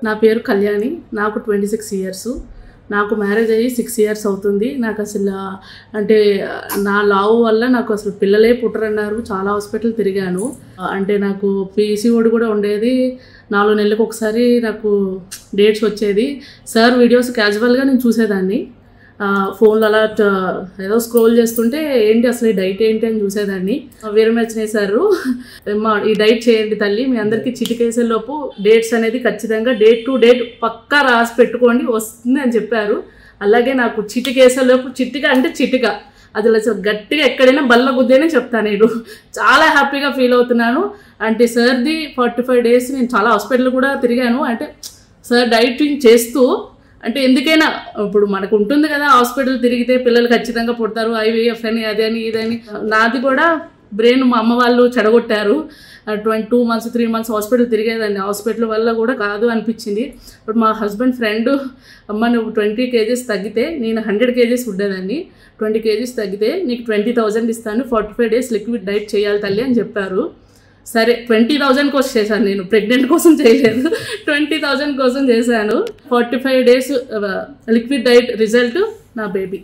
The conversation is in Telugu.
నా పేరు కళ్యాణి. నాకు 26 ఇయర్స్. నాకు మ్యారేజ్ అయ్యి 6 ఇయర్స్ అవుతుంది. నాకు అసలు అంటే నా లావు వల్ల నాకు అసలు పిల్లలే పుట్టరన్నారు. చాలా హాస్పిటల్ తిరిగాను. అంటే నాకు పీసీఓడి కూడా ఉండేది. 4 నెలలకు ఒకసారి నాకు డేట్స్ వచ్చేది. సార్ వీడియోస్ క్యాజువల్గా నేను చూసేదాన్ని. ఫోన్లో అలా ఏదో స్క్రోల్ చేస్తుంటే ఏంటి అసలు ఈ డైట్ ఏంటి అని చూసేదాన్ని. వీరమేచనే సారు ఈ డైట్ చేయండి తల్లి, మీ అందరికీ చిటికేసేలోపు డేట్స్ అనేది ఖచ్చితంగా డేట్ టు డేట్ పక్కా రాసి పెట్టుకోండి వస్తుంది అని చెప్పారు. అలాగే నాకు చిటికేసేలోపు చిటిక అంటే చిటిక అది గట్టిగా ఎక్కడైనా బల్ల గుద్దేనే చెప్తాను. నేను చాలా హ్యాపీగా ఫీల్ అవుతున్నాను. అంటే సార్ది 45 డేస్ నేను చాలా హాస్పిటల్ కూడా తిరిగాను. అంటే సార్ డైటింగ్ చేస్తూ అంటే ఎందుకైనా ఇప్పుడు మనకు ఉంటుంది కదా, హాస్పిటల్ తిరిగితే పిల్లలు ఖచ్చితంగా పుడతారు, ఐవీఎఫ్ అని అదని ఇదని. నాది కూడా బ్రెయిన్ మా అమ్మ వాళ్ళు చెడగొట్టారు. 2 months 3 months హాస్పిటల్ తిరిగేదాన్ని. హాస్పిటల్ వల్ల కూడా కాదు అనిపించింది. ఇప్పుడు మా హస్బెండ్ ఫ్రెండ్, అమ్మ నువ్వు 20 kgs తగ్గితే నేను 100 kgs ఉండేదాన్ని, 20 kgs తగ్గితే నీకు 20,000 ఇస్తాను, 45 days లిక్విడ్ డైట్ చేయాలి తల్లి అని చెప్పారు. సరే 20,000 కోసం చేశాను, నేను ప్రెగ్నెంట్ కోసం చేయలేదు, 20,000 కోసం చేశాను. 45 days లిక్విడ్ డైట్ రిజల్ట్ నా బేబీ.